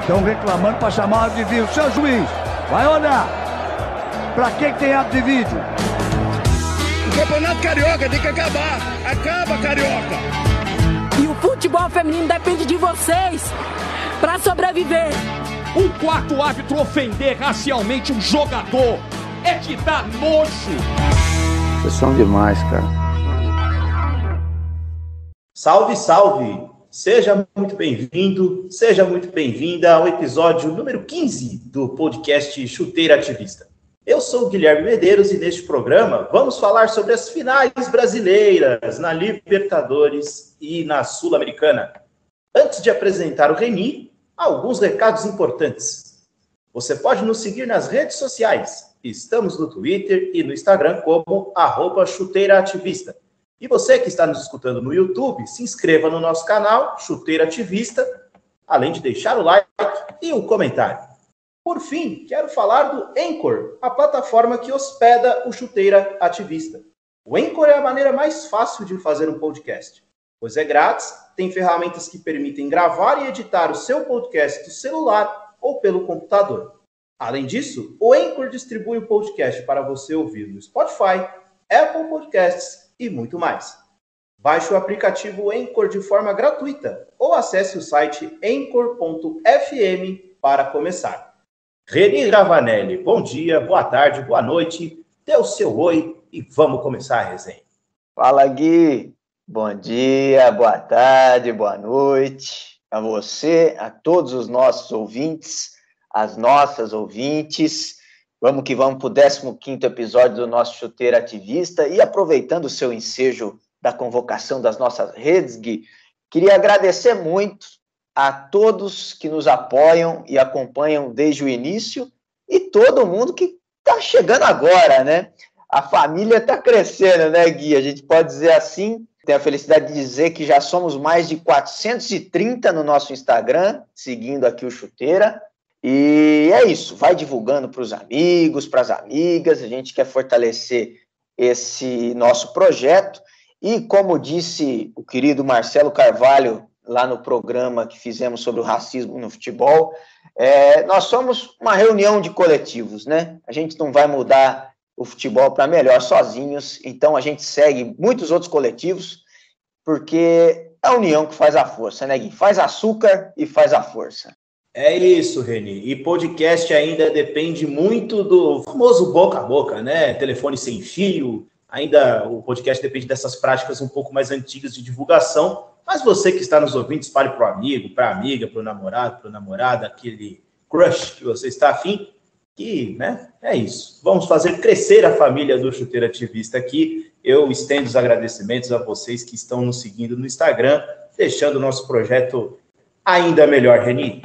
Estão reclamando para chamar o árbitro de vídeo. Seu juiz, vai olhar. Para que tem árbitro de vídeo? O Campeonato Carioca tem que acabar. Acaba, Carioca. E o futebol feminino depende de vocês para sobreviver. Um quarto árbitro ofender racialmente um jogador é de dar nojo. Vocês são demais, cara. Salve, salve! Seja muito bem-vindo, seja muito bem-vinda ao episódio número 15 do podcast Chuteira Ativista. Eu sou o Guilherme Medeiros e neste programa vamos falar sobre as finais brasileiras na Libertadores e na Sul-Americana. Antes de apresentar o Reni, alguns recados importantes. Você pode nos seguir nas redes sociais. Estamos no Twitter e no Instagram como @chuteiraativista. E você que está nos escutando no YouTube, se inscreva no nosso canal Chuteira Ativista, além de deixar o like e o comentário. Por fim, quero falar do Anchor, a plataforma que hospeda o Chuteira Ativista. O Anchor é a maneira mais fácil de fazer um podcast, pois é grátis, tem ferramentas que permitem gravar e editar o seu podcast do celular ou pelo computador. Além disso, o Anchor distribui o podcast para você ouvir no Spotify, Apple Podcasts e muito mais. Baixe o aplicativo Anchor de forma gratuita ou acesse o site anchor.fm para começar. Reni Ravanelli, bom dia, boa tarde, boa noite, dê o seu oi e vamos começar a resenha. Fala, Gui. Bom dia, boa tarde, boa noite a você, a todos os nossos ouvintes, as nossas ouvintes. Vamos que vamos para o 15º episódio do nosso Chuteira Ativista e aproveitando o seu ensejo da convocação das nossas redes, Gui, queria agradecer muito a todos que nos apoiam e acompanham desde o início e todo mundo que está chegando agora, né? A família está crescendo, né, Gui? A gente pode dizer assim. Tenho a felicidade de dizer que já somos mais de 430 no nosso Instagram, seguindo aqui o Chuteira. E é isso, vai divulgando para os amigos, para as amigas, a gente quer fortalecer esse nosso projeto. E como disse o querido Marcelo Carvalho, lá no programa que fizemos sobre o racismo no futebol, nós somos uma reunião de coletivos, né? A gente não vai mudar o futebol para melhor sozinhos, então a gente segue muitos outros coletivos, porque é a união que faz a força, né, Gui? Faz açúcar e faz a força. É isso, Reni. E podcast ainda depende muito do famoso boca a boca, né? Telefone sem fio. Ainda o podcast depende dessas práticas um pouco mais antigas de divulgação. Mas você que está nos ouvindo, espalhe para o amigo, para a amiga, para o namorado, para a namorada, aquele crush que você está afim. Que, né? É isso. Vamos fazer crescer a família do Chuteira Ativista aqui. Eu estendo os agradecimentos a vocês que estão nos seguindo no Instagram, deixando o nosso projeto ainda melhor, Reni.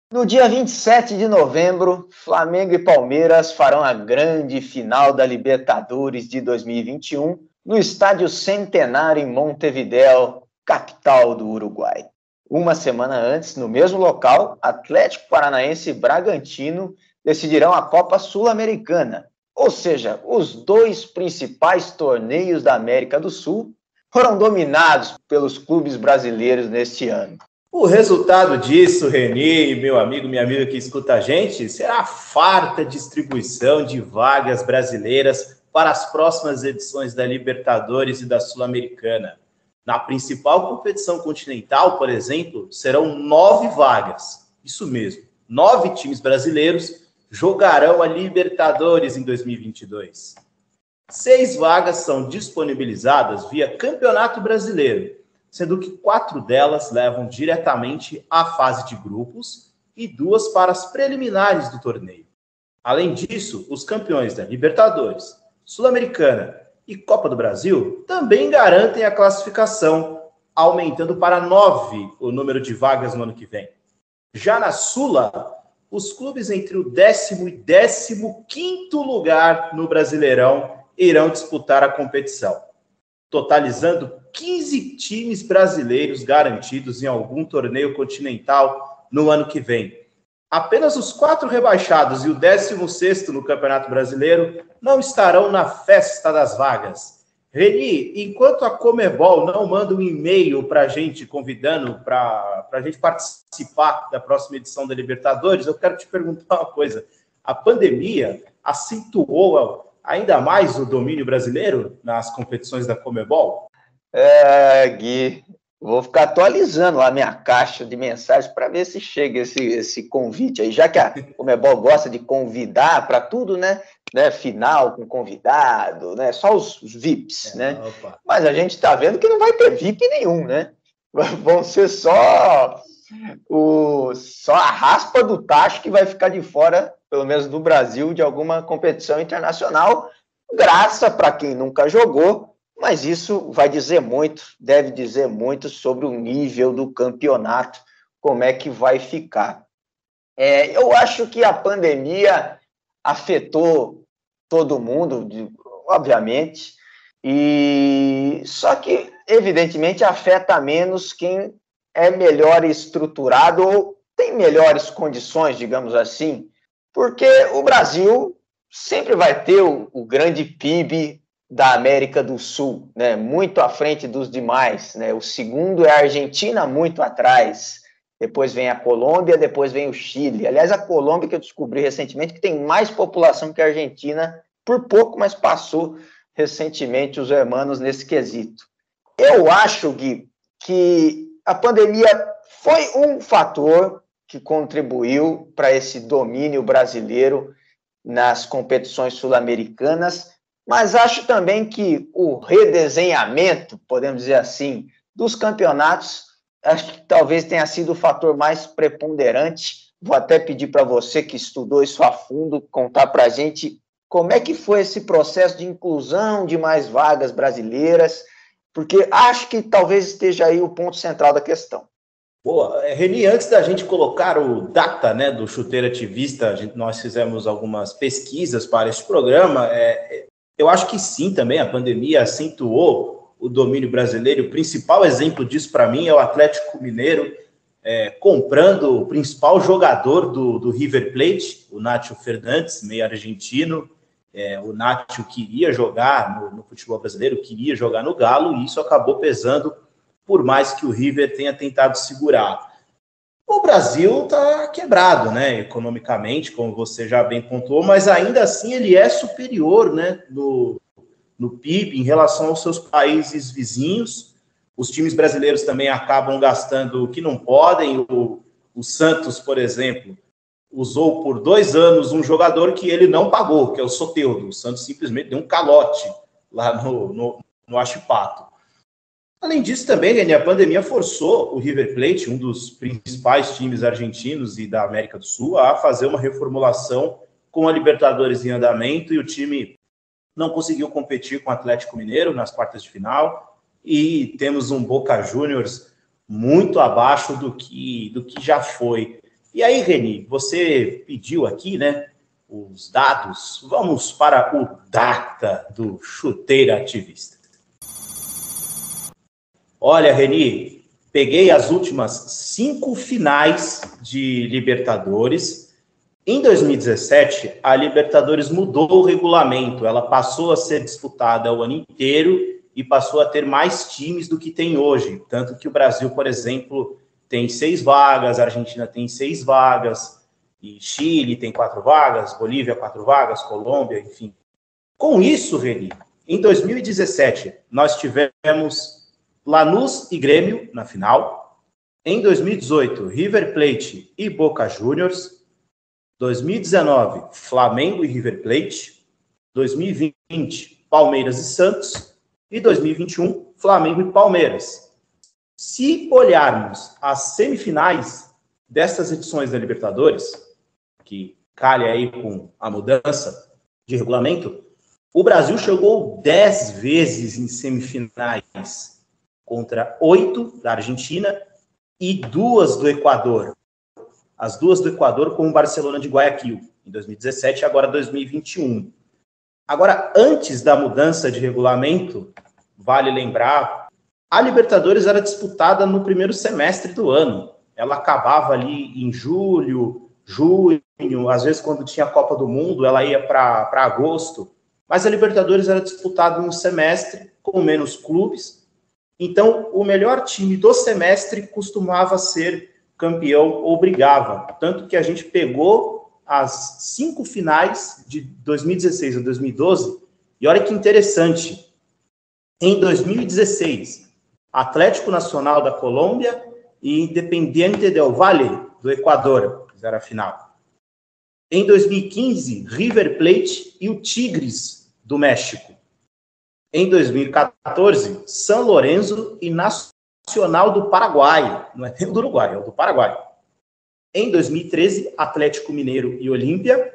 No dia 27 de novembro, Flamengo e Palmeiras farão a grande final da Libertadores de 2021 no Estádio Centenário em Montevidéu, capital do Uruguai. Uma semana antes, no mesmo local, Atlético Paranaense e Bragantino decidirão a Copa Sul-Americana, ou seja, os dois principais torneios da América do Sul foram dominados pelos clubes brasileiros neste ano. O resultado disso, Reni, meu amigo, minha amiga que escuta a gente, será a farta distribuição de vagas brasileiras para as próximas edições da Libertadores e da Sul-Americana. Na principal competição continental, por exemplo, serão 9 vagas. Isso mesmo, 9 times brasileiros jogarão a Libertadores em 2022. 6 vagas são disponibilizadas via Campeonato Brasileiro, sendo que 4 delas levam diretamente à fase de grupos e 2 para as preliminares do torneio. Além disso, os campeões da Libertadores, Sul-Americana e Copa do Brasil também garantem a classificação, aumentando para 9 o número de vagas no ano que vem. Já na Sula, os clubes entre o 10º e 15º lugar no Brasileirão irão disputar a competição, totalizando 15 times brasileiros garantidos em algum torneio continental no ano que vem. Apenas os 4 rebaixados e o 16º no Campeonato Brasileiro não estarão na festa das vagas. Reni, enquanto a Conmebol não manda um e-mail para a gente convidando para a gente participar da próxima edição da Libertadores, eu quero te perguntar uma coisa. A pandemia acentuou ainda mais o domínio brasileiro nas competições da Conmebol? Gui, vou ficar atualizando lá a minha caixa de mensagens para ver se chega esse convite aí, já que a Conmebol gosta de convidar para tudo, né? Final com convidado, né? Só os VIPs, né? Opa. Mas a gente está vendo que não vai ter VIP nenhum, né? Vão ser só a raspa do tacho que vai ficar de fora, pelo menos do Brasil, de alguma competição internacional, graça para quem nunca jogou, mas isso vai dizer muito, deve dizer muito sobre o nível do campeonato, como é que vai ficar. Eu acho que a pandemia afetou todo mundo, obviamente, só que, evidentemente, afeta menos quem é melhor estruturado ou tem melhores condições, digamos assim, porque o Brasil sempre vai ter o grande PIB da América do Sul, né? Muito à frente dos demais, né? O segundo é a Argentina, muito atrás. Depois vem a Colômbia, depois vem o Chile. Aliás, a Colômbia, que eu descobri recentemente, que tem mais população que a Argentina, por pouco, mas passou recentemente os hermanos nesse quesito. Eu acho, Gui, que a pandemia foi um fator que contribuiu para esse domínio brasileiro nas competições sul-americanas, mas acho também que o redesenhamento, podemos dizer assim, dos campeonatos, acho que talvez tenha sido o fator mais preponderante. Vou até pedir para você que estudou isso a fundo, contar para a gente como é que foi esse processo de inclusão de mais vagas brasileiras, porque acho que talvez esteja aí o ponto central da questão. Boa. Reni, antes da gente colocar o data, né, do Chuteiro Ativista, nós fizemos algumas pesquisas para este programa. Eu acho que sim, também a pandemia acentuou o domínio brasileiro. O principal exemplo disso para mim é o Atlético Mineiro comprando o principal jogador do River Plate, o Nacho Fernandes, meio argentino. O Nacho queria jogar no futebol brasileiro, queria jogar no Galo, e isso acabou pesando, por mais que o River tenha tentado segurar. O Brasil está quebrado, né, economicamente, como você já bem pontuou, mas ainda assim ele é superior, né, no PIB em relação aos seus países vizinhos. Os times brasileiros também acabam gastando o que não podem. O Santos, por exemplo, usou por 2 anos um jogador que ele não pagou, que é o Soteldo. O Santos simplesmente deu um calote lá no Huachipato. Além disso, também, a pandemia forçou o River Plate, um dos principais times argentinos e da América do Sul, a fazer uma reformulação com a Libertadores em andamento, e o time não conseguiu competir com o Atlético Mineiro nas quartas de final, e temos um Boca Juniors muito abaixo do que já foi. E aí, Reni, você pediu aqui, né, os dados. Vamos para o data do Chuteiro Ativista. Olha, Reni, peguei as últimas 5 finais de Libertadores. Em 2017, a Libertadores mudou o regulamento. Ela passou a ser disputada o ano inteiro e passou a ter mais times do que tem hoje. Tanto que o Brasil, por exemplo, tem 6 vagas, a Argentina tem 6 vagas, e Chile tem 4 vagas, Bolívia 4 vagas, Colômbia, enfim. Com isso, Reni, em 2017, nós tivemos Lanús e Grêmio na final. Em 2018, River Plate e Boca Juniors. 2019, Flamengo e River Plate. 2020, Palmeiras e Santos. E 2021, Flamengo e Palmeiras. Se olharmos as semifinais dessas edições da Libertadores, que calha aí com a mudança de regulamento, o Brasil chegou 10 vezes em semifinais, contra 8 da Argentina e 2 do Equador. As 2 do Equador com o Barcelona de Guayaquil, em 2017 e agora 2021. Agora, antes da mudança de regulamento, vale lembrar, a Libertadores era disputada no primeiro semestre do ano. Ela acabava ali em julho, junho, às vezes quando tinha a Copa do Mundo, ela ia para agosto. mas a Libertadores era disputada no semestre, com menos clubes. Então, o melhor time do semestre costumava ser campeão ou brigava. Tanto que a gente pegou as 5 finais de 2016 a 2012. E olha que interessante. Em 2016, Atlético Nacional da Colômbia e Independiente del Valle do Equador fizeram a final. Em 2015, River Plate e o Tigres do México. Em 2014, São Lourenço e Nacional do Paraguai. Não é nem do Uruguai, é o do Paraguai. Em 2013, Atlético Mineiro e Olímpia.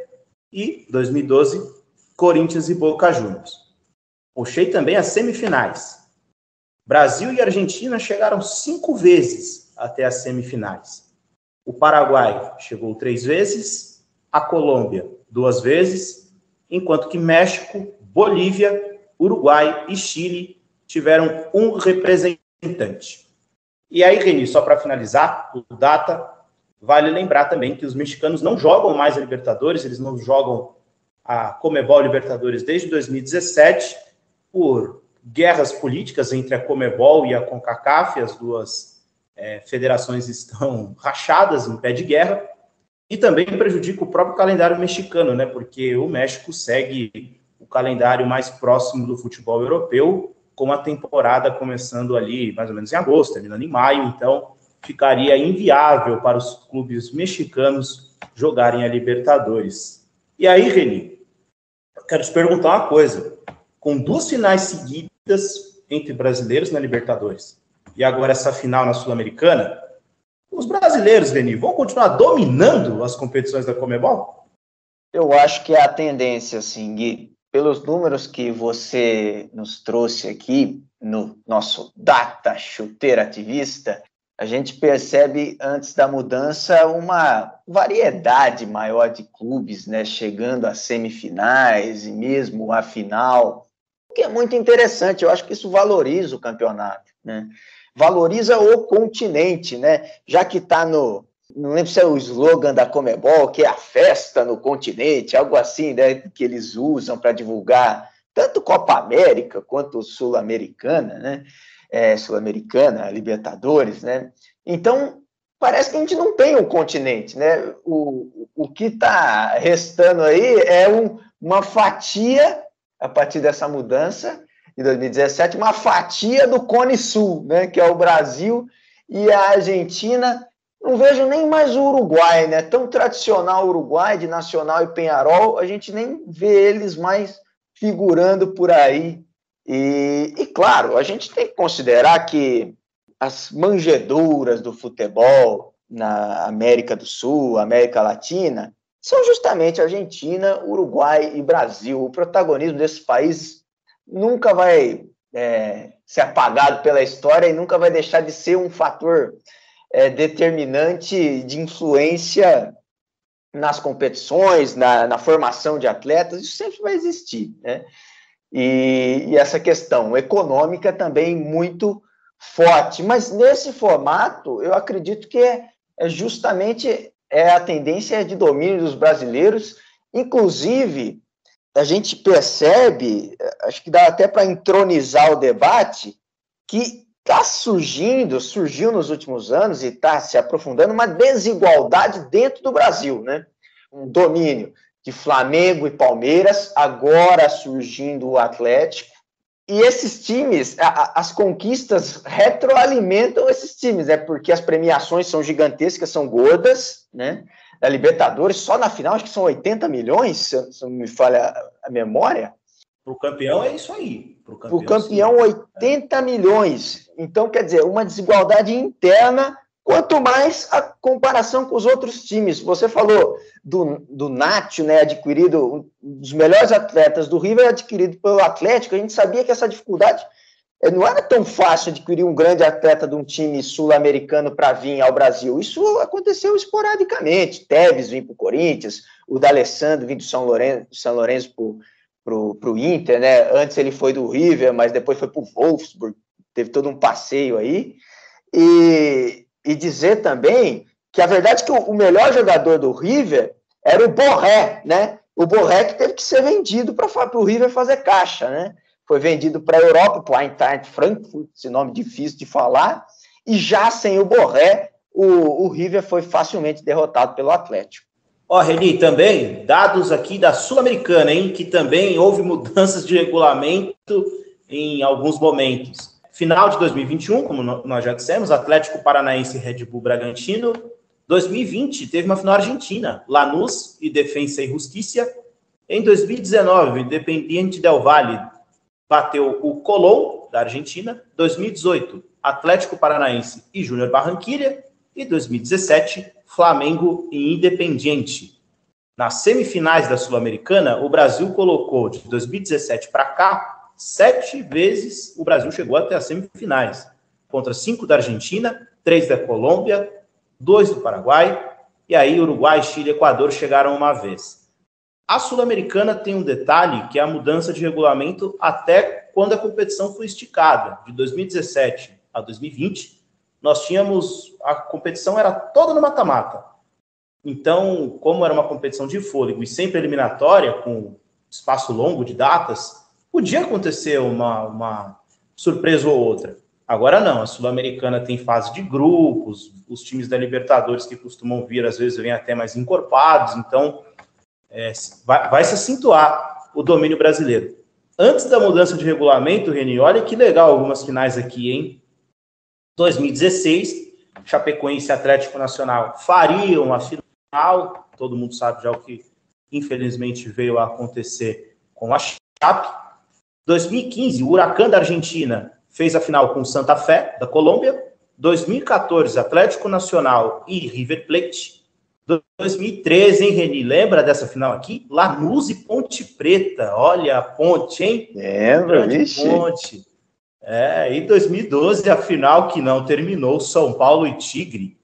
E 2012, Corinthians e Boca Juniors. Puxei também as semifinais. Brasil e Argentina chegaram 5 vezes até as semifinais. O Paraguai chegou 3 vezes, a Colômbia 2 vezes, enquanto que México, Bolívia, Uruguai e Chile tiveram um representante. E aí, Reni, só para finalizar, o data, vale lembrar também que os mexicanos não jogam mais a Libertadores, eles não jogam a Conmebol Libertadores desde 2017, por guerras políticas entre a Conmebol e a CONCACAF, as duas federações estão rachadas em pé de guerra, e também prejudica o próprio calendário mexicano, né? Porque o México segue o calendário mais próximo do futebol europeu, com a temporada começando ali mais ou menos em agosto, terminando em maio, então ficaria inviável para os clubes mexicanos jogarem a Libertadores. E aí, Reni, eu quero te perguntar uma coisa. Com 2 finais seguidas entre brasileiros na Libertadores e agora essa final na Sul-Americana, os brasileiros, Reni, vão continuar dominando as competições da Conmebol? Eu acho que é a tendência, assim, Gui, pelos números que você nos trouxe aqui no nosso Data Chuteira Ativista, a gente percebe, antes da mudança, uma variedade maior de clubes, né, chegando às semifinais e mesmo à final, o que é muito interessante. Eu acho que isso valoriza o campeonato, né? Valoriza o continente, né? Já que está no... Não lembro se é o slogan da Conmebol, que é a festa no continente, algo assim, né, que eles usam para divulgar tanto Copa América quanto Sul-Americana, né? Sul-Americana, Libertadores, né? Então, parece que a gente não tem um continente, né? O que está restando aí é uma fatia, a partir dessa mudança de 2017, uma fatia do Cone Sul, né? Que é o Brasil e a Argentina. Não vejo nem mais o Uruguai, né? Tão tradicional o Uruguai, de Nacional e Peñarol, a gente nem vê eles mais figurando por aí. E claro, a gente tem que considerar que as manjedoras do futebol na América do Sul, América Latina, são justamente Argentina, Uruguai e Brasil. O protagonismo desses países nunca vai ser apagado pela história e nunca vai deixar de ser um fator determinante de influência nas competições, na formação de atletas. Isso sempre vai existir, né? E essa questão econômica também muito forte. Mas nesse formato, eu acredito que justamente a tendência de domínio dos brasileiros. Inclusive, a gente percebe, acho que dá até para entronizar o debate, que surgiu nos últimos anos e está se aprofundando uma desigualdade dentro do Brasil, né? Um domínio de Flamengo e Palmeiras, agora surgindo o Atlético, e esses times, as conquistas retroalimentam esses times, né? Porque as premiações são gigantescas, são gordas, né? Da Libertadores, só na final acho que são 80 milhões, se não me falha a memória. Para o campeão é isso aí. Para o campeão, 80 milhões. Então, quer dizer, uma desigualdade interna, quanto mais a comparação com os outros times. Você falou do Nacho, né, adquirido, um dos melhores atletas do River, adquirido pelo Atlético. A gente sabia que essa dificuldade não era tão fácil adquirir um grande atleta de um time sul-americano para vir ao Brasil. Isso aconteceu esporadicamente. Tevez vir para o Corinthians, o D'Alessandro vir do São Lourenço para o Inter, né? Antes ele foi do River, mas depois foi para o Wolfsburg, teve todo um passeio aí. E dizer também que a verdade é que o melhor jogador do River era o Borré, né? o Borré que teve que ser vendido para o River fazer caixa, né? Foi vendido para a Europa, para o Eintracht Frankfurt, esse nome difícil de falar, e já sem o Borré, o River foi facilmente derrotado pelo Atlético. Reni, também, dados aqui da Sul-Americana, hein, que também houve mudanças de regulamento em alguns momentos. Final de 2021, como nós já dissemos, Atlético Paranaense e Red Bull Bragantino. 2020, teve uma final argentina, Lanús e Defensa e Justicia. Em 2019, Independiente del Valle bateu o Colón, da Argentina. 2018, Atlético Paranaense e Júnior Barranquilla. E 2017, Flamengo e Independiente. Nas semifinais da Sul-Americana, o Brasil colocou, de 2017 para cá, 7 vezes o Brasil chegou até as semifinais. Contra 5 da Argentina, 3 da Colômbia, 2 do Paraguai, e aí Uruguai, Chile e Equador chegaram uma vez. A Sul-Americana tem um detalhe, que é a mudança de regulamento até quando a competição foi esticada. De 2017 a 2020, nós tínhamos, a competição era toda no mata-mata. Então, como era uma competição de fôlego e sempre eliminatória, com espaço longo de datas, podia acontecer uma surpresa ou outra. Agora não, a Sul-Americana tem fase de grupos, os times da Libertadores que costumam vir, às vezes, vêm até mais encorpados, então vai se acentuar o domínio brasileiro. Antes da mudança de regulamento, Reni, olha que legal algumas finais aqui, hein? 2016, Chapecoense e Atlético Nacional fariam a final, todo mundo sabe já o que infelizmente veio a acontecer com a Chape. 2015, o Huracán da Argentina fez a final com o Santa Fé, da Colômbia. 2014, Atlético Nacional e River Plate. 2013, hein, Reni? Lembra dessa final aqui? Lanús e Ponte Preta. Olha a ponte, hein? Lembra, vixe. Ponte. E 2012, a final que não terminou, São Paulo e Tigre.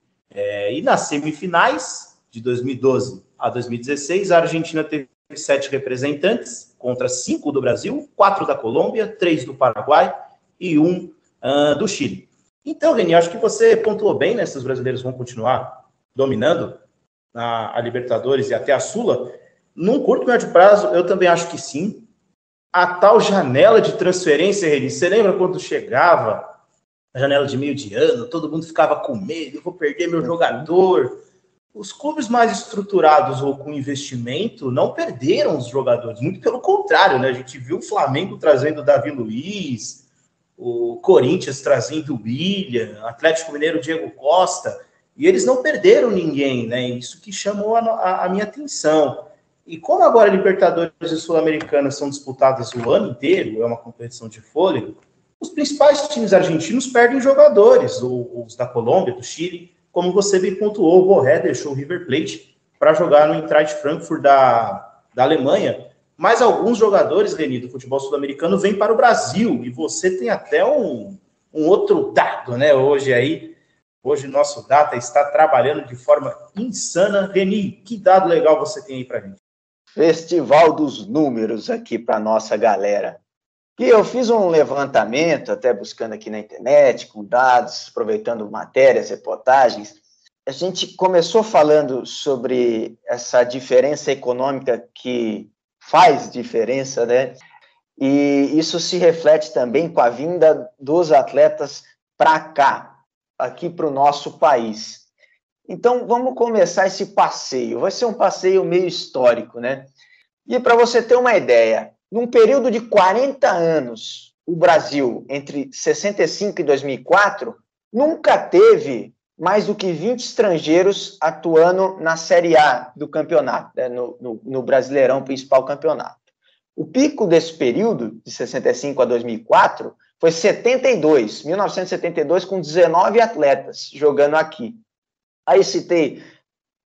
E nas semifinais, de 2012 a 2016, a Argentina teve 7 representantes, contra 5 do Brasil, 4 da Colômbia, 3 do Paraguai e 1 do Chile. Então, Reni, acho que você pontuou bem, né? Esses brasileiros vão continuar dominando a Libertadores e até a Sula. Num curto e médio prazo, eu também acho que sim. A tal janela de transferência, Reni, você lembra quando chegava a janela de meio de ano, todo mundo ficava com medo, eu vou perder meu jogador. Os clubes mais estruturados ou com investimento não perderam os jogadores, muito pelo contrário, né? A gente viu o Flamengo trazendo o Davi Luiz, o Corinthians trazendo o William, Atlético Mineiro Diego Costa, e eles não perderam ninguém, né? Isso que chamou a minha atenção. E como agora Libertadores e Sul-Americana são disputadas o ano inteiro, é uma competição de fôlego, os principais times argentinos perdem jogadores, os da Colômbia, do Chile. Como você bem pontuou, o Borré deixou o River Plate para jogar no Eintracht Frankfurt da Alemanha. Mas alguns jogadores, Reni, do futebol sul-americano vêm para o Brasil. E você tem até um outro dado, né? Hoje nosso data está trabalhando de forma insana. Reni, que dado legal você tem aí para a gente? Festival dos números aqui para nossa galera. E eu fiz um levantamento, até buscando aqui na internet, com dados, aproveitando matérias, reportagens. A gente começou falando sobre essa diferença econômica que faz diferença, né? E isso se reflete também com a vinda dos atletas para cá, aqui para o nosso país. Então, vamos começar esse passeio. Vai ser um passeio meio histórico, né? E para você ter uma ideia, num período de 40 anos, o Brasil, entre 65 e 2004, nunca teve mais do que 20 estrangeiros atuando na Série A do campeonato, né, no Brasileirão, principal campeonato. O pico desse período, de 65 a 2004, foi 1972, com 19 atletas jogando aqui. Aí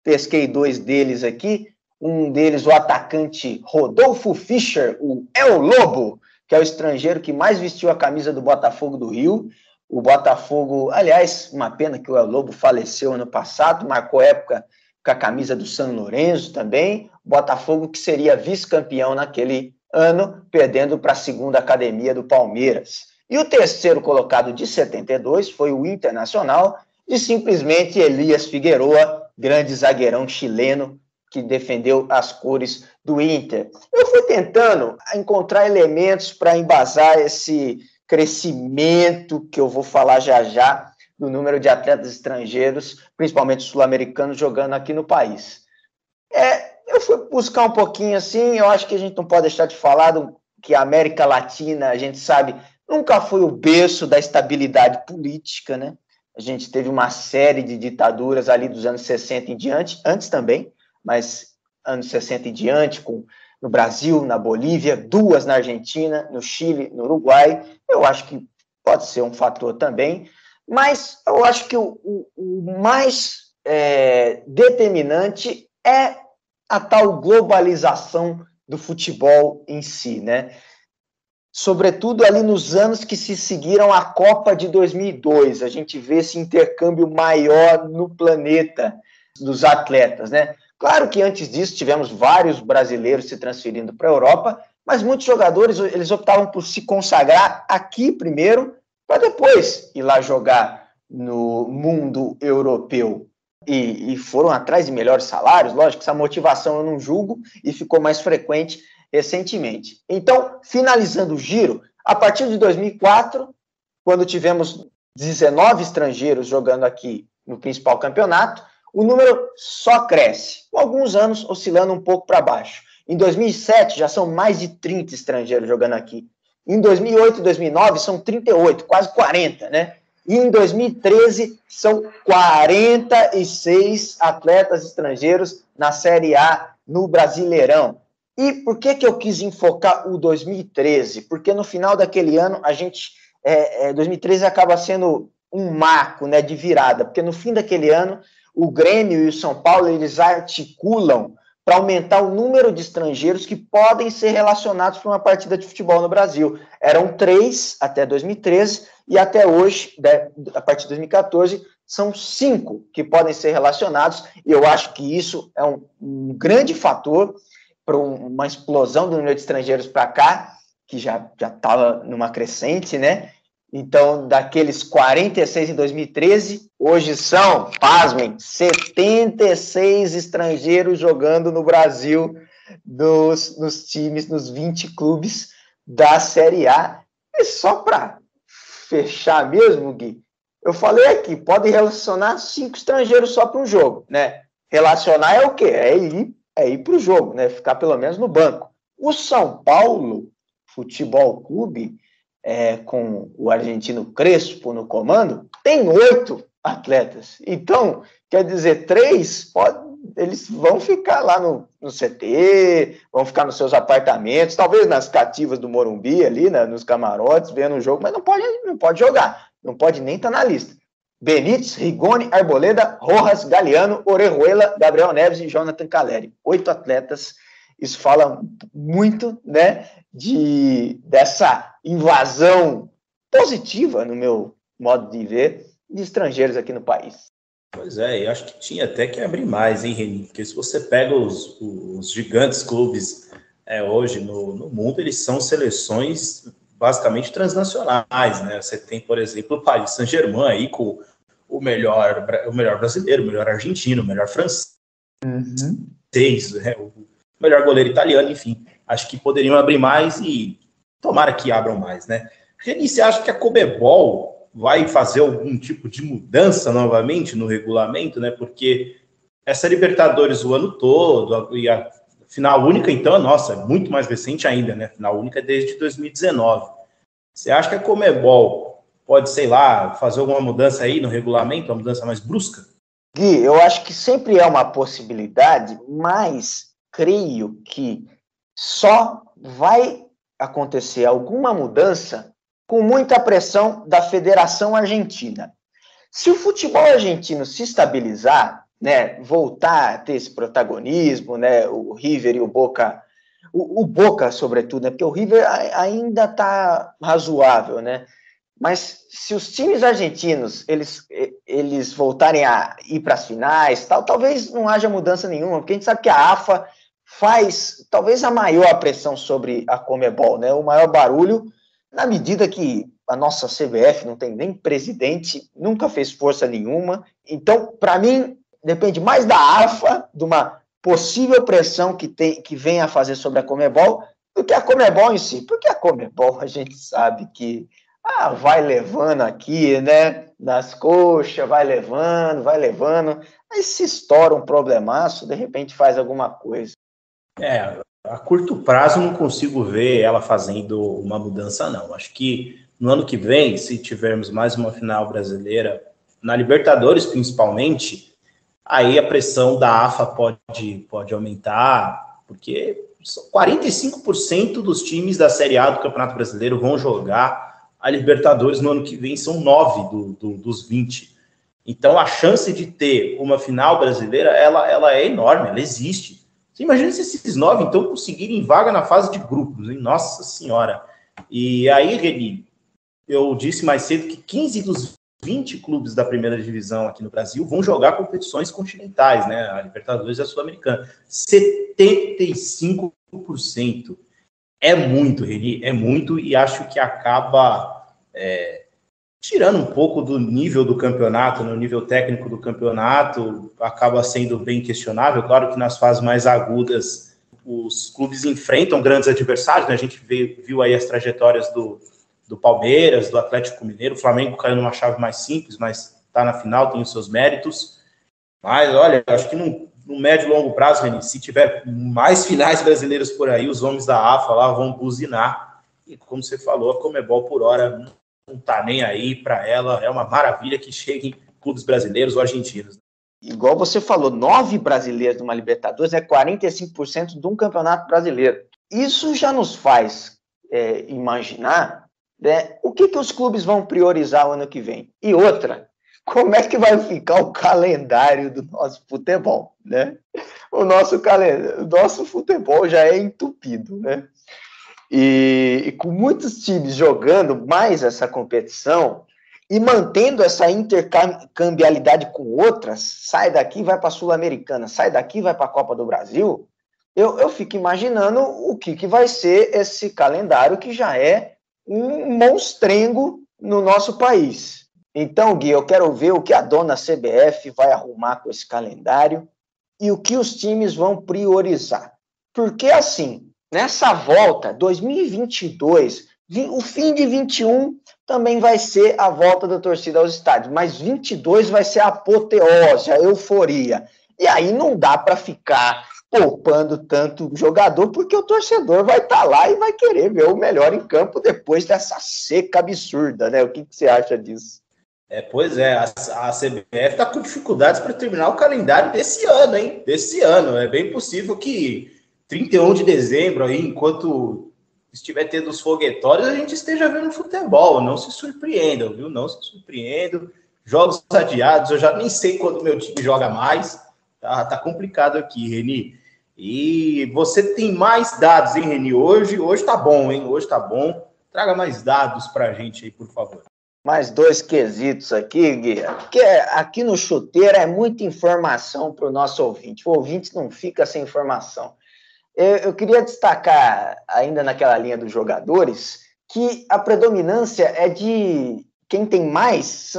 pesquei 2 deles aqui. Um deles, o atacante Rodolfo Fischer, o El Lobo, que é o estrangeiro que mais vestiu a camisa do Botafogo do Rio. O Botafogo, aliás, uma pena que o El Lobo faleceu ano passado, marcou época com a camisa do San Lorenzo também. O Botafogo que seria vice-campeão naquele ano, perdendo para a segunda academia do Palmeiras. E o terceiro colocado de 72 foi o Internacional, de simplesmente Elias Figueroa, grande zagueirão chileno, que defendeu as cores do Inter. Eu fui tentando encontrar elementos para embasar esse crescimento que eu vou falar já do número de atletas estrangeiros, principalmente sul-americanos, jogando aqui no país. Eu fui buscar um pouquinho assim, eu acho que a gente não pode deixar de falar que a América Latina, a gente sabe, nunca foi o berço da estabilidade política, né? A gente teve uma série de ditaduras ali dos anos 60 em diante, antes também, mas anos 60 em diante, no Brasil, na Bolívia, 2 na Argentina, no Chile, no Uruguai. Eu acho que pode ser um fator também, mas eu acho que o mais determinante é a tal globalização do futebol em si, né? Sobretudo ali nos anos que se seguiram à Copa de 2002, a gente vê esse intercâmbio maior no planeta dos atletas, né? Claro que antes disso tivemos vários brasileiros se transferindo para a Europa, mas muitos jogadores eles optavam por se consagrar aqui primeiro, para depois ir lá jogar no mundo europeu. E foram atrás de melhores salários, lógico, essa motivação eu não julgo, e ficou mais frequente recentemente. Então, finalizando o giro, a partir de 2004, quando tivemos 19 estrangeiros jogando aqui no principal campeonato, o número só cresce, com alguns anos oscilando um pouco para baixo. Em 2007, já são mais de 30 estrangeiros jogando aqui. Em 2008 e 2009, são 38, quase 40, né? E em 2013, são 46 atletas estrangeiros na Série A no Brasileirão. E por que eu quis enfocar o 2013? Porque no final daquele ano, 2013 acaba sendo um marco, né, de virada, porque no fim daquele ano, o Grêmio e o São Paulo, eles articulam para aumentar o número de estrangeiros que podem ser relacionados para uma partida de futebol no Brasil. Eram 3 até 2013, e até hoje, a partir de 2014, são 5 que podem ser relacionados, e eu acho que isso é um grande fator para uma explosão do número de estrangeiros para cá, que já estava numa crescente, né? Então, daqueles 46 em 2013, hoje são, pasmem, 76 estrangeiros jogando no Brasil, nos times, nos 20 clubes da Série A. E só para fechar mesmo, Gui, eu falei aqui, pode relacionar 5 estrangeiros só para um jogo, né? Relacionar é o quê? É ir para o jogo, né? Ficar pelo menos no banco. O São Paulo Futebol Clube, com o argentino Crespo no comando, tem 8 atletas. Então, quer dizer, 3 eles vão ficar lá no CT, vão ficar nos seus apartamentos, talvez nas cativas do Morumbi, ali, né, nos camarotes, vendo o jogo, mas não pode jogar, não pode nem estar na lista. Benítez, Rigoni, Arboleda, Rojas, Galeano, Orejuela, Gabriel Neves e Jonathan Caleri. 8 atletas. Isso fala muito, né, dessa invasão positiva, no meu modo de ver, de estrangeiros aqui no país. Pois é, eu acho que tinha até que abrir mais, hein, Reni? Porque se você pega os gigantes clubes hoje no mundo, eles são seleções basicamente transnacionais, né? Você tem, por exemplo, o Paris Saint-Germain aí com o melhor brasileiro, o melhor argentino, o melhor francês, né? O melhor goleiro italiano, enfim. Acho que poderiam abrir mais e tomara que abram mais, né? Reni, você acha que a Conmebol vai fazer algum tipo de mudança novamente no regulamento, né? Porque essa Libertadores o ano todo, e a final única, então, nossa, é muito mais recente ainda, né? Final única desde 2019. Você acha que a Conmebol pode, sei lá, fazer alguma mudança aí no regulamento, uma mudança mais brusca? Gui, eu acho que sempre é uma possibilidade, mas creio que só vai acontecer alguma mudança com muita pressão da Federação Argentina. Se o futebol argentino se estabilizar, né, voltar a ter esse protagonismo, né, o River e o Boca, o Boca sobretudo, né, porque o River ainda está razoável, né, mas se os times argentinos eles voltarem a ir para as finais, talvez não haja mudança nenhuma, porque a gente sabe que a AFA faz talvez a maior pressão sobre a Conmebol, né, o maior barulho, na medida que a nossa CBF não tem nem presidente, nunca fez força nenhuma. Então, para mim, depende mais da AFA, de uma possível pressão que vem a fazer sobre a Conmebol do que a Conmebol em si. Porque a Conmebol, a gente sabe que vai levando aqui, né, nas coxas, vai levando, aí se estoura um problemaço, de repente faz alguma coisa. A curto prazo não consigo ver ela fazendo uma mudança, não. Acho que no ano que vem, se tivermos mais uma final brasileira, na Libertadores principalmente, aí a pressão da AFA pode aumentar, porque 45% dos times da Série A do Campeonato Brasileiro vão jogar a Libertadores no ano que vem, são 9 dos 20. Então a chance de ter uma final brasileira, ela é enorme, ela existe. Você imagina se esses 9, então, conseguirem vaga na fase de grupos, hein? Nossa Senhora! E aí, Reni, eu disse mais cedo que 15 dos 20 clubes da primeira divisão aqui no Brasil vão jogar competições continentais, né? A Libertadores e a Sul-Americana. 75%. É muito, Reni, é muito, e acho que acaba tirando um pouco do nível do campeonato, no nível técnico do campeonato, acaba sendo bem questionável. Claro que nas fases mais agudas os clubes enfrentam grandes adversários, né? A gente viu aí as trajetórias do Palmeiras, do Atlético Mineiro. O Flamengo caiu numa chave mais simples, mas está na final, tem os seus méritos. Mas, olha, acho que no médio e longo prazo, Reni, se tiver mais finais brasileiras por aí, os homens da AFA lá vão buzinar. E como você falou, a Conmebol por hora não tá nem aí para ela. É uma maravilha que cheguem clubes brasileiros ou argentinos. Igual você falou, 9 brasileiros numa Libertadores é 45% de um campeonato brasileiro. Isso já nos faz imaginar, né, o que os clubes vão priorizar o ano que vem. E outra, como é que vai ficar o calendário do nosso futebol, né? O nosso futebol já é entupido, né? E com muitos times jogando mais essa competição e mantendo essa intercambialidade com outras, sai daqui, vai para a Sul-Americana, sai daqui, vai para a Copa do Brasil, eu fico imaginando o que vai ser esse calendário que já é um monstrengo no nosso país. Então, Gui, eu quero ver o que a dona CBF vai arrumar com esse calendário e o que os times vão priorizar. Porque, assim, nessa volta, 2022, o fim de 21 também vai ser a volta da torcida aos estádios, mas 22 vai ser a apoteose, a euforia. E aí não dá para ficar poupando tanto jogador, porque o torcedor vai estar lá e vai querer ver o melhor em campo depois dessa seca absurda, né? O que você acha disso? Pois é, a CBF está com dificuldades para terminar o calendário desse ano, hein? Desse ano. É bem possível que 31 de dezembro, aí, enquanto estiver tendo os foguetórios, a gente esteja vendo futebol. Não se surpreendam, viu? Não se surpreendam. Jogos adiados, eu já nem sei quando meu time joga mais. Tá complicado aqui, Reni. E você tem mais dados, hein, Reni? Hoje tá bom, hein? Hoje tá bom. Traga mais dados para a gente aí, por favor. Mais 2 quesitos aqui, Gui, porque aqui no Chuteira é muita informação para o nosso ouvinte. O ouvinte não fica sem informação. Eu queria destacar, ainda naquela linha dos jogadores, que a predominância é de quem tem mais,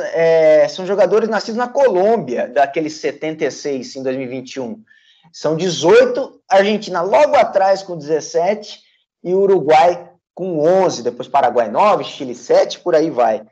são jogadores nascidos na Colômbia, daqueles 76 em 2021. São 18, Argentina logo atrás com 17 e Uruguai com 11, depois Paraguai 9, Chile 7, por aí vai.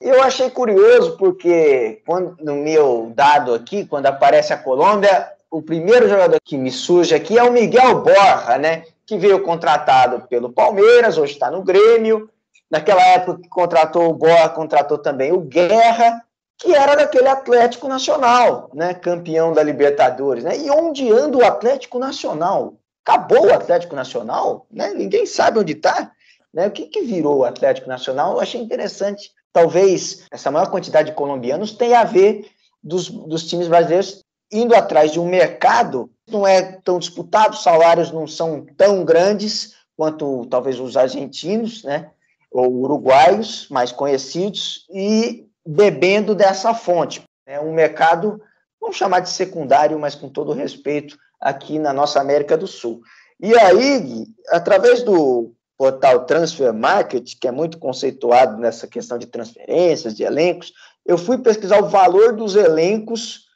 Eu achei curioso porque no meu dado aqui, quando aparece a Colômbia, o primeiro jogador que me surge aqui é o Miguel Borja, né? Que veio contratado pelo Palmeiras, hoje está no Grêmio. Naquela época que contratou o Borja, contratou também o Guerra, que era daquele Atlético Nacional, né? Campeão da Libertadores, né? E onde anda o Atlético Nacional? Acabou o Atlético Nacional, né? Ninguém sabe onde está, né? O que virou o Atlético Nacional? Eu achei interessante. Talvez essa maior quantidade de colombianos tenha a ver dos times brasileiros indo atrás de um mercado que não é tão disputado, os salários não são tão grandes quanto talvez os argentinos, né, ou uruguaios mais conhecidos, e bebendo dessa fonte. É um mercado, vamos chamar de secundário, mas com todo respeito, aqui na nossa América do Sul. E aí, através do portal Transfer Market, que é muito conceituado nessa questão de transferências, de elencos, eu fui pesquisar o valor dos elencos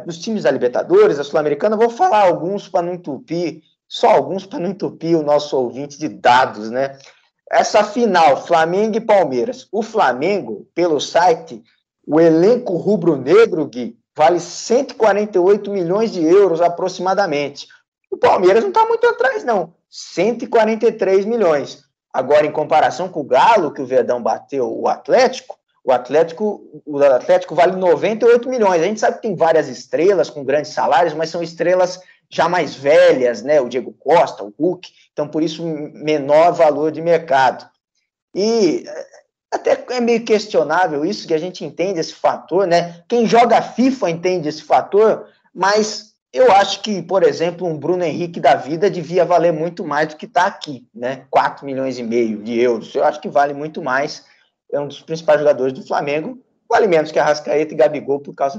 dos times da Libertadores, da Sul-Americana. Vou falar alguns para não entupir, só alguns para não entupir o nosso ouvinte de dados, né? Essa final, Flamengo e Palmeiras. O Flamengo, pelo site, o elenco rubro-negro, Gui, vale 148 milhões de euros aproximadamente. O Palmeiras não está muito atrás, não. 143 milhões. Agora, em comparação com o Galo, que o Verdão bateu o Atlético vale 98 milhões. A gente sabe que tem várias estrelas com grandes salários, mas são estrelas já mais velhas, né? O Diego Costa, o Hulk, então por isso menor valor de mercado. E até é meio questionável isso, que a gente entende esse fator, né? Quem joga FIFA entende esse fator, mas eu acho que, por exemplo, um Bruno Henrique da vida devia valer muito mais do que está aqui, né? 4 milhões e meio de euros. Eu acho que vale muito mais. É um dos principais jogadores do Flamengo, vale menos que Arrascaeta e Gabigol por causa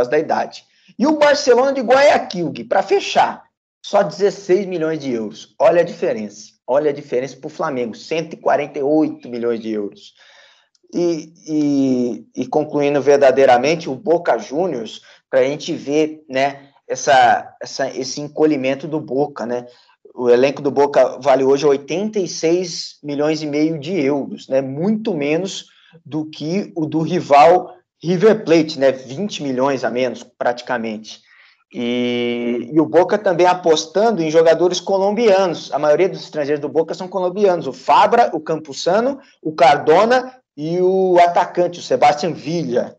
da idade. E o Barcelona de Guayaquil, Gui, para fechar, só 16 milhões de euros. Olha a diferença. Olha a diferença para o Flamengo, 148 milhões de euros. E concluindo verdadeiramente, o Boca Juniors, para a gente ver, né, esse encolhimento do Boca, né? O elenco do Boca vale hoje 86 milhões e meio de euros, né? Muito menos do que o do rival River Plate, né? 20 milhões a menos, praticamente. E o Boca também apostando em jogadores colombianos. A maioria dos estrangeiros do Boca são colombianos. O Fabra, o Campuzano, o Cardona e o atacante, o Sebastián Villa,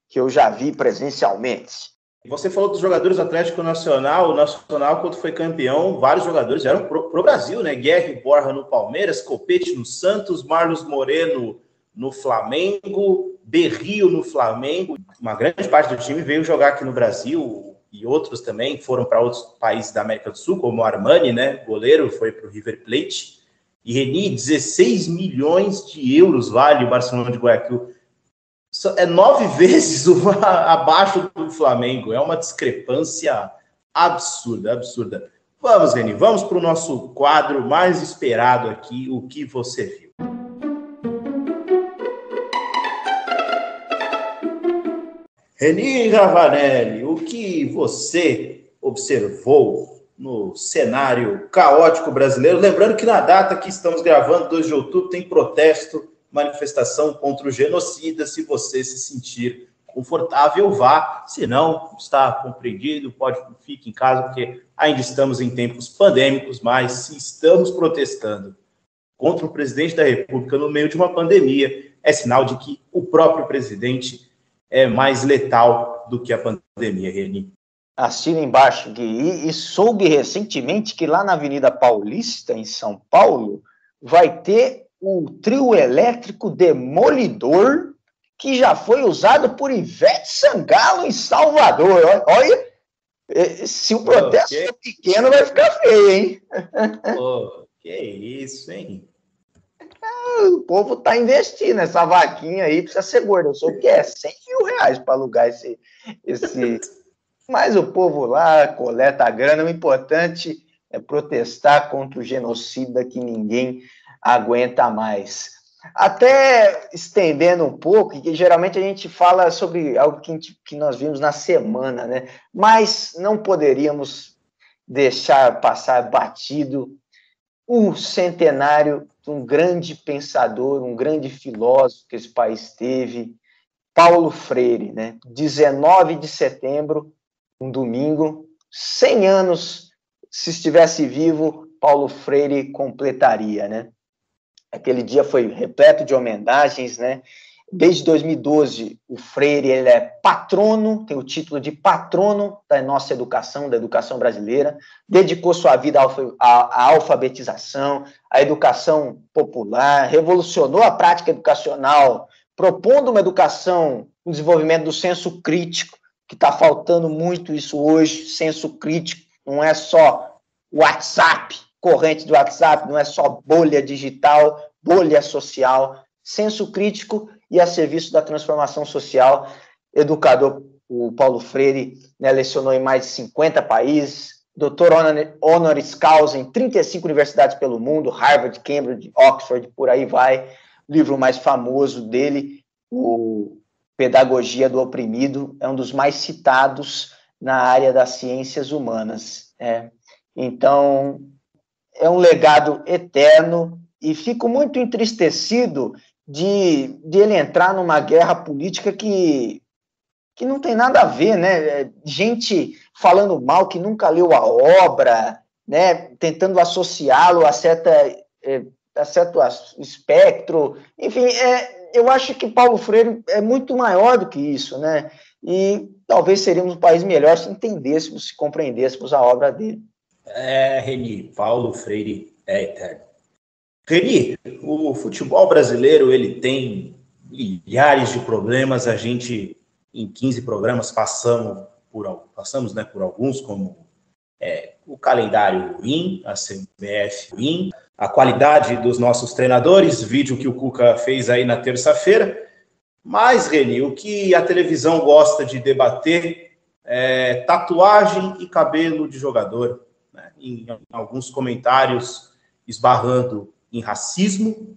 que eu já vi presencialmente. Você falou dos jogadores do Atlético Nacional. O Nacional, quando foi campeão, vários jogadores eram pro Brasil, né? Guerra Borja no Palmeiras, Copete no Santos, Marlos Moreno no Flamengo, Berrio no Flamengo. Uma grande parte do time veio jogar aqui no Brasil e outros também foram para outros países da América do Sul, como o Armani, né? Goleiro, foi para o River Plate. E Reni, 16 milhões de euros vale o Barcelona de Guayaquil. É 9 vezes abaixo do Flamengo. É uma discrepância absurda. Vamos, Reni, vamos para o nosso quadro mais esperado aqui, o que você viu. Reni Ravanelli, o que você observou no cenário caótico brasileiro? Lembrando que na data que estamos gravando, 2 de outubro, tem protesto, manifestação contra o genocida. Se você se sentir confortável, vá. Se não, está compreendido, fique em casa, porque ainda estamos em tempos pandêmicos, mas se estamos protestando contra o presidente da República no meio de uma pandemia, é sinal de que o próprio presidente é mais letal do que a pandemia, Reni. Assina embaixo, Gui. E soube recentemente que lá na Avenida Paulista, em São Paulo, vai ter o trio elétrico Demolidor, que já foi usado por Ivete Sangalo em Salvador. Olha, se o protesto for pequeno, vai ficar feio, hein? Que isso, hein? O povo tá investindo nessa vaquinha aí, precisa ser gordo. Eu sou o que é 100 mil reais para alugar esse... Mas o povo lá coleta a grana. O importante é protestar contra o genocida que ninguém aguenta mais. Até estendendo um pouco, que geralmente a gente fala sobre algo que nós vimos na semana, né? Mas não poderíamos deixar passar batido o centenário de um grande pensador, um grande filósofo que esse país teve, Paulo Freire, né? 19 de setembro, um domingo, 100 anos, se estivesse vivo, Paulo Freire completaria, né? Aquele dia foi repleto de homenagens, né? Desde 2012, o Freire ele é patrono, tem o título de patrono da nossa educação, da educação brasileira, dedicou sua vida à alfabetização, à educação popular, revolucionou a prática educacional, propondo uma educação, um desenvolvimento do senso crítico, que está faltando muito isso hoje. Senso crítico não é só WhatsApp, corrente do WhatsApp, não é só bolha digital, bolha social, senso crítico e a serviço da transformação social. Educador, o Paulo Freire, né, lecionou em mais de 50 países, doutor honoris causa em 35 universidades pelo mundo, Harvard, Cambridge, Oxford, por aí vai. O livro mais famoso dele, o Pedagogia do Oprimido, é um dos mais citados na área das ciências humanas. Então, é um legado eterno e fico muito entristecido de ele entrar numa guerra política que não tem nada a ver, né? Gente falando mal que nunca leu a obra, né? Tentando associá-lo a certo espectro. Enfim, eu acho que Paulo Freire é muito maior do que isso, né? E talvez seríamos um país melhor se entendêssemos, se compreendêssemos a obra dele. Reni, Paulo Freire é eterno. Reni, o futebol brasileiro, ele tem milhares de problemas. A gente, em 15 programas, passamos por alguns, como o calendário ruim, a CBF ruim, a qualidade dos nossos treinadores, vídeo que o Cuca fez aí na terça-feira. Mas, Reni, o que a televisão gosta de debater é tatuagem e cabelo de jogador, né? Em alguns comentários esbarrando em racismo,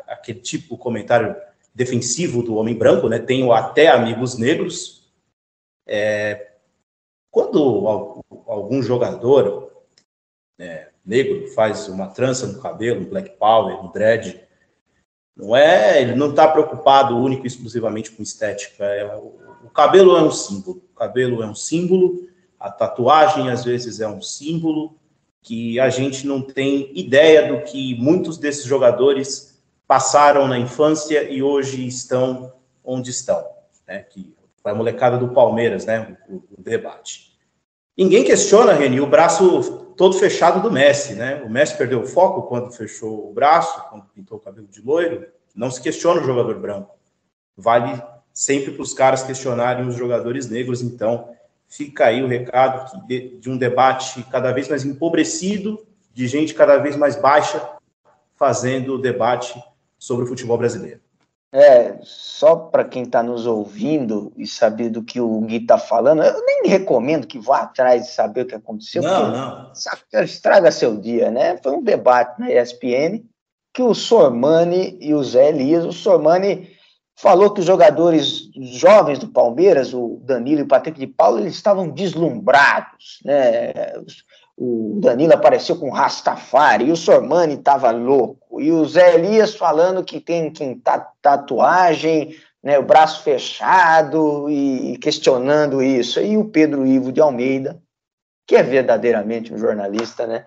aquele tipo de comentário defensivo do homem branco, né? Tenho até amigos negros. Quando algum jogador negro faz uma trança no cabelo, um black power, um dread, ele não está preocupado único e exclusivamente com estética. O cabelo é um símbolo. O cabelo é um símbolo. A tatuagem, às vezes, é um símbolo que a gente não tem ideia do que muitos desses jogadores passaram na infância e hoje estão onde estão, né? Que foi a molecada do Palmeiras, né? O debate. Ninguém questiona, Reni, o braço todo fechado do Messi, né? O Messi perdeu o foco quando fechou o braço, quando pintou o cabelo de loiro. Não se questiona o jogador branco. Vale sempre para os caras questionarem os jogadores negros. Então, fica aí o recado de um debate cada vez mais empobrecido, de gente cada vez mais baixa, fazendo o debate sobre o futebol brasileiro. Só para quem está nos ouvindo e saber do que o Gui está falando, eu nem recomendo que vá atrás de saber o que aconteceu. Não. Estraga seu dia, né? Foi um debate na ESPN que o Sormani e o Zé Elias, o Sormani falou que os jogadores jovens do Palmeiras, o Danilo e o Patrick de Paula, eles estavam deslumbrados, né? O Danilo apareceu com Rastafari, e o Sormani estava louco, e o Zé Elias falando que tem tatuagem, né, o braço fechado, e questionando isso. E o Pedro Ivo de Almeida, que é verdadeiramente um jornalista, né,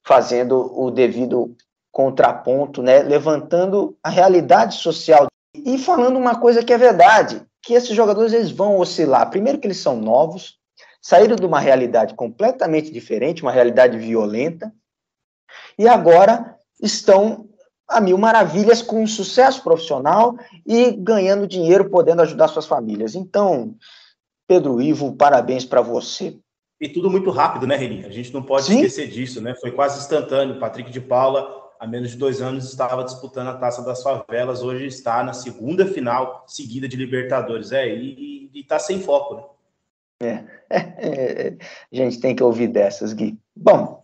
fazendo o devido contraponto, né, levantando a realidade social e falando uma coisa que é verdade, que esses jogadores eles vão oscilar. Primeiro que eles são novos, saíram de uma realidade completamente diferente, uma realidade violenta, e agora estão a mil maravilhas com sucesso profissional e ganhando dinheiro, podendo ajudar suas famílias. Então, Pedro Ivo, parabéns para você. E tudo muito rápido, né, Reni? A gente não pode esquecer disso, né? Foi quase instantâneo. Patrick de Paula, há menos de 2 anos, estava disputando a Taça das Favelas, hoje está na segunda final seguida de Libertadores. E está sem foco, né? A gente tem que ouvir dessas, Gui. Bom.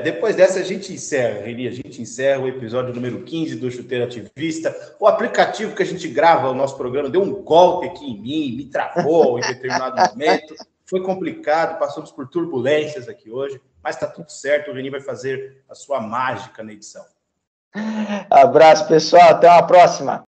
Depois dessa a gente encerra, Reni. A gente encerra o episódio número 15 do Chuteiro Ativista. O aplicativo que a gente grava o nosso programa deu um golpe aqui em mim, me travou em determinado momento. Foi complicado, passamos por turbulências aqui hoje, mas está tudo certo. O Reni vai fazer a sua mágica na edição. Abraço, pessoal. Até uma próxima.